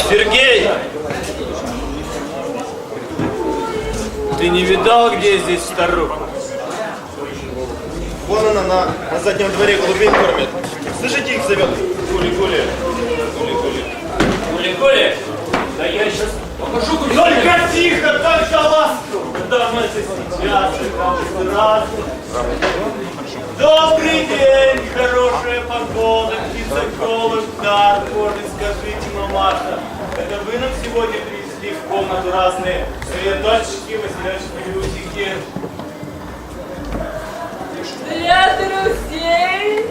Сергей! Ты не видал, где здесь старуха? Вон она на заднем дворе голубей кормит. Слышите, их зовет? Гули-гули. Гули-гули. Гули-гули? Да я сейчас покажу гули-гули. Только тихо, только ласково. Да мы сейчас сразу. Добрый день, хорошая погода, птица, голубь, да, гордый, скажите, мамаша, это вы нам сегодня привезли в комнату разные цветочки, василячки, лютики? Для друзей,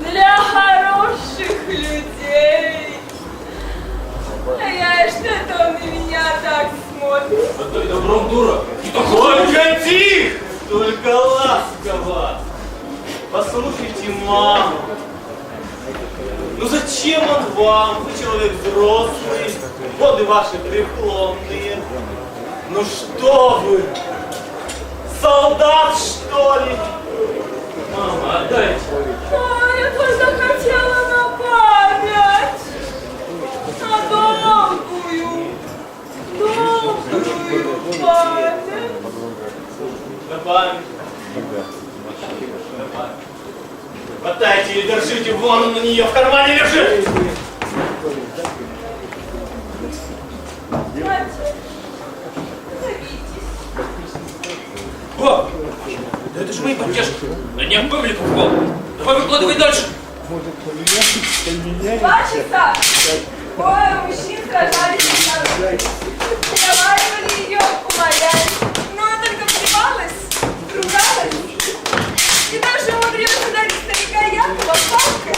для хороших людей. А я что-то он на меня так смотрит. А ты добром дура. Только тихо, только ласково. Послушайте маму. Ну зачем он вам? Вы человек взрослый, годы ваши преклонные. Ну что вы? Солдат, что ли? Мама, отдайте. А, я только хотела на память. На долгую память. На память. На память. Хватайте или держите, вон он на нее в кармане лежит. О! Да это же мои поддержки. На них публику в голову. Давай выкладывай дальше. 2 часа. Двое мужчин сражались на дороге. Уговаривали ее, умоляли. Но она только плевалась, ругалась. И даже умудрилась ударить старика Якова палкой.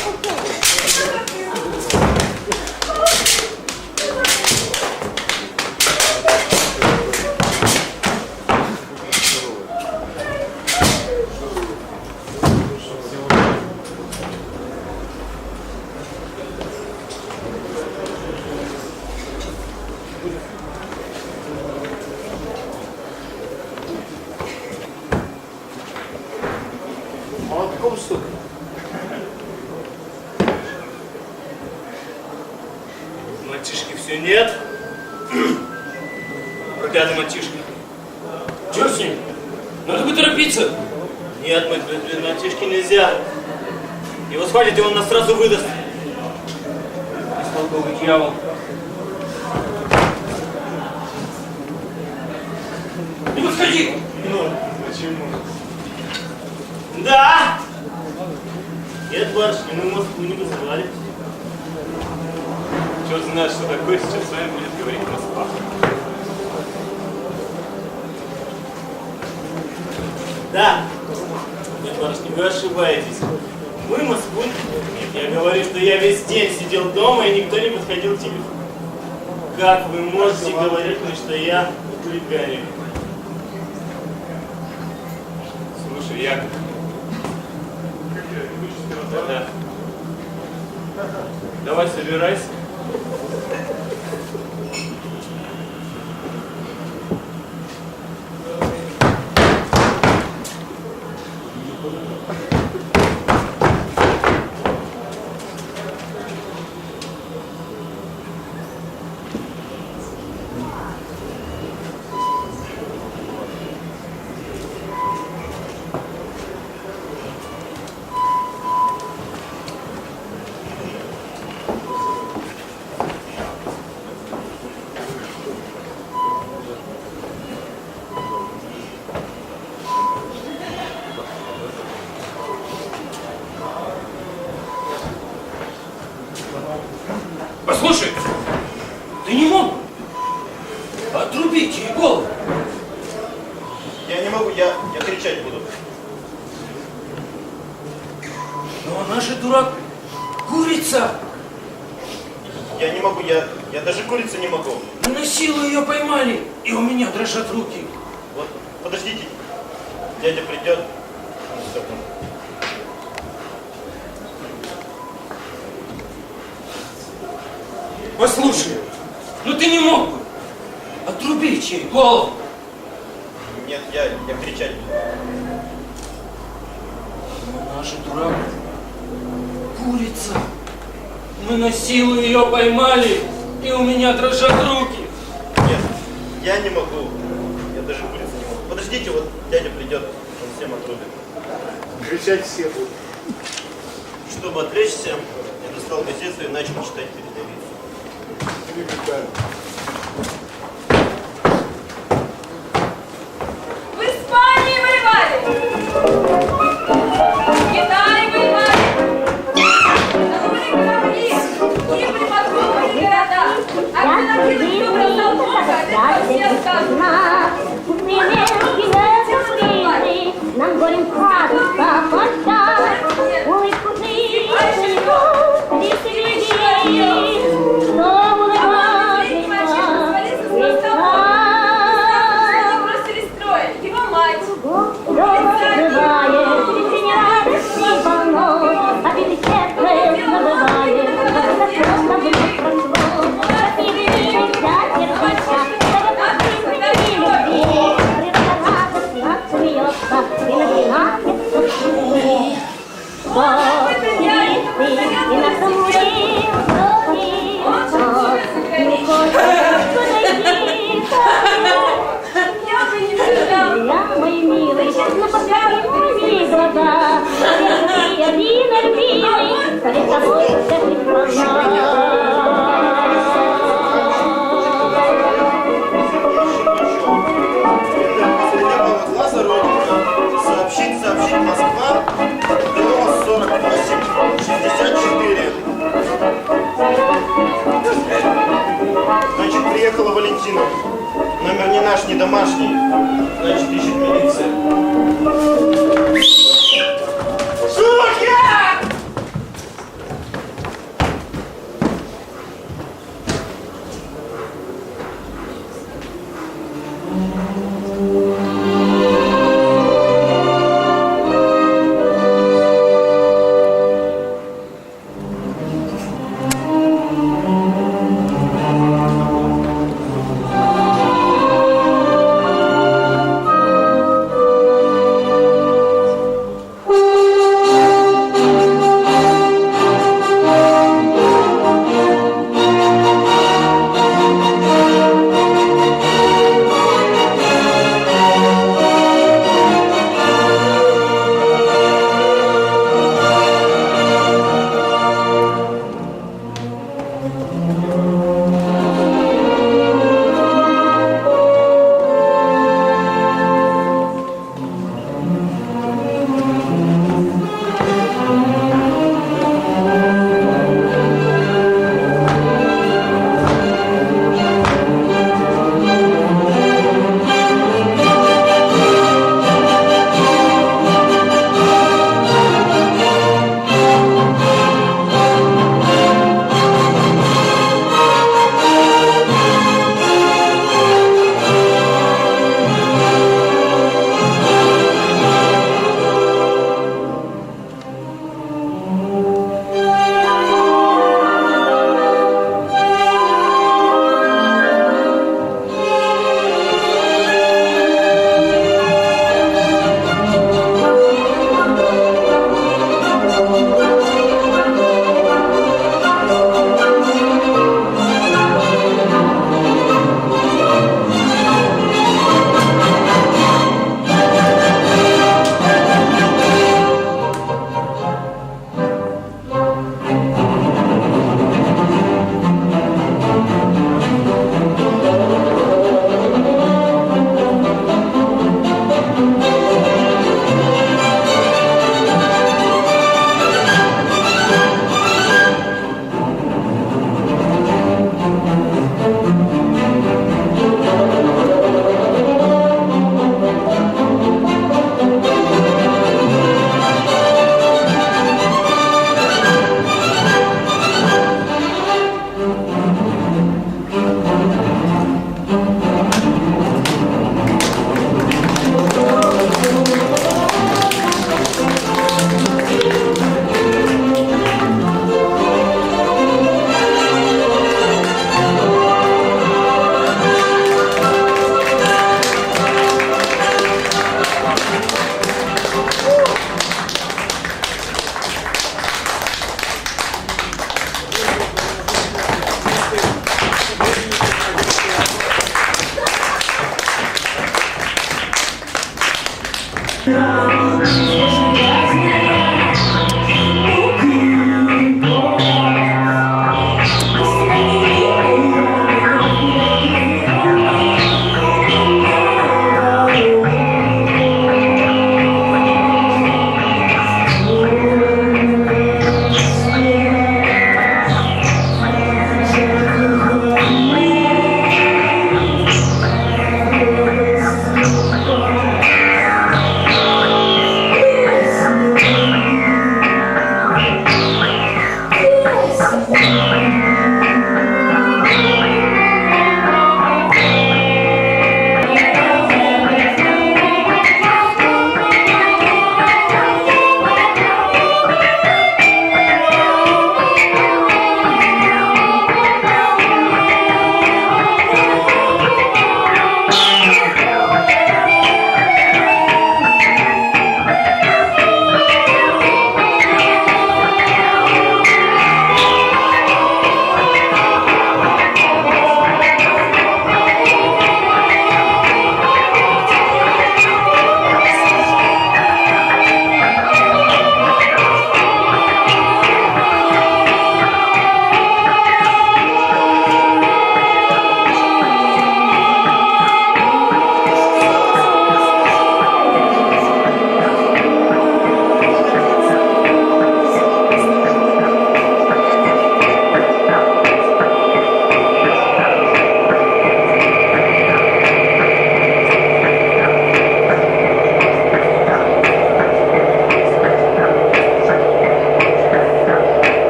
Мальчишки все нет. Проклятый мальчишка. Чего с ним? Надо бы торопиться. Нет, мы мальчишки нельзя. Его схватит, и он нас сразу выдаст. Бестолковый дьявол. Не подходи! Ну, почему? Да! Нет, барышня, мы Москву не вызывали. Черт знает, что такое сейчас с вами будет говорить Москва. Да, нет, барышня, вы ошибаетесь. Мы Москву. Нет, я говорю, что я весь день сидел дома и никто не подходил к телефону. Как вы можете говорить мне, что я хулиганю? Слушай, Яков. Да. Давай собирайся. я кричать буду. Но она же, дурак, курица. Я не могу, я даже курицу не могу. Мы на силу ее поймали, и у меня дрожат руки. Вот, подождите, дядя придет. Послушай, ну ты не мог бы отрубить ей голову. Нет, я кричать буду. Но она же, дурак, курица. Мы на силу ее поймали, и у меня дрожат руки. Нет, я не могу. Я даже курицу не могу. Подождите, вот дядя придет, он всем отрубит. Кричать все будут. Чтобы отвлечься, я достал газету и начал читать передовицу. В Испании воевали! В Китае воевали! Тонули корабли! Гибли подводные города! А кто накинуть все бросал Бога, от этого все отказывают! Нам горем радостно пощать, улыбку жизни, веселей, что улыбается весна. Бросили строя, его мать! Забывает, не радости полно, обиды сердце забывает, это просто было прошло, как не видишь, вся сердца, смеется и начинает сушить. Вот и на самуре вроде не хочет подойти Я бы не сказала! я, мой милый, на подгорели глаза, ты один любимый, перед тобой вся страна. Сообщить Москва, дом 48, 64. Значит, приехала Валентина. Номер не наш, не домашний. Значит, ищет милиция. Шурка!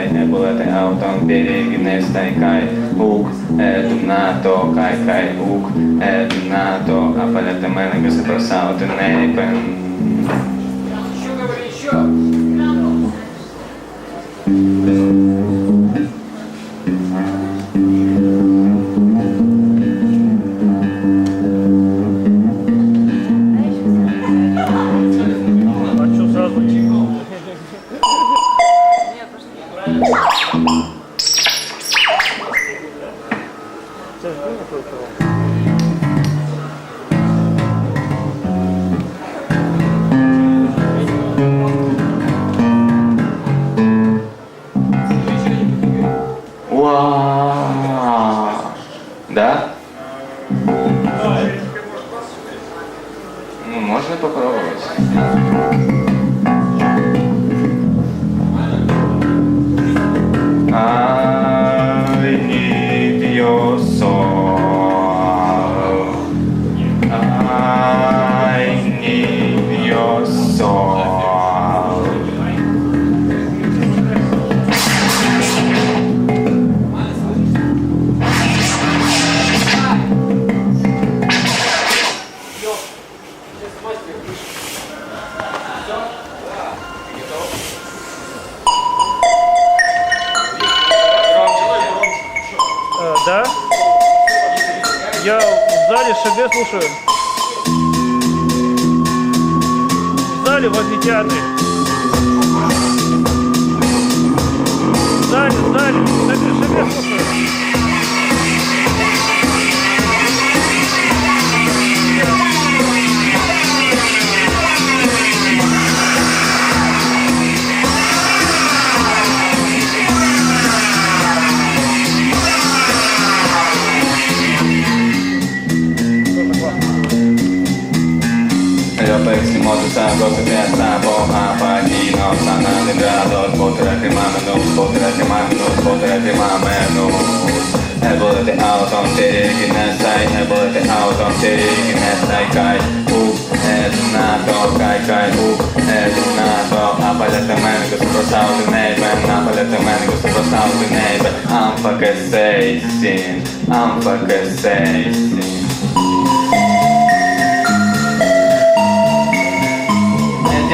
sai, ebulete auton piriginestä kai, nato, kai, nato, апалете мене, се просаути нейпен. Еще говори, еще. А что сразу? Вау! Да? Ну, можно попробовать. I need your soul. I need your soul. Да? Я в зале ШГ слушаю. В зале в амфитеатре. В зале, ШГ слушаю. Yo pésimo de sangue que te está boja pagino sana de grados potrà quemando Ebole te auton tiri nestai ebole te auton tiri nestai kai nato kai nato apalete meni che sto sauti neighbor apalete meni che sto sauti neighbor ampa che sei sin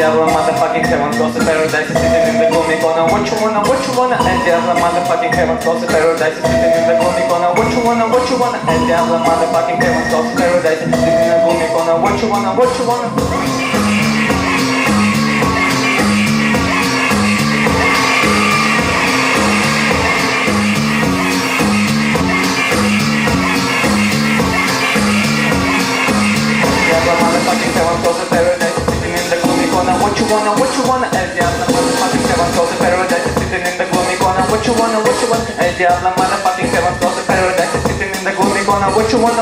Diablo motherfucking heaven goes to paradise sitting in the gloomy corner. What you wanna? And Diablo motherfucking heaven goes to paradise sitting in the gloomy corner. What you wanna? And Diablo motherfucking heaven goes to paradise sitting in the gloomy corner. What you wanna? Diablo motherfucking heaven goes to paradise sitting in the gloomy corner. What you wanna? And Diablo motherfucking heaven goes to paradise sitting in the gloomy corner. What you wanna? And Diablo motherfucking heaven goes to paradise sitting in the gloomy corner. What you wanna?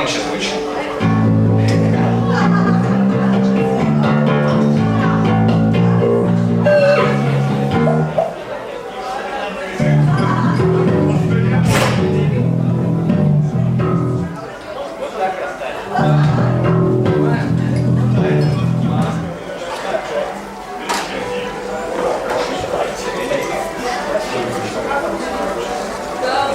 громче звучит. Да,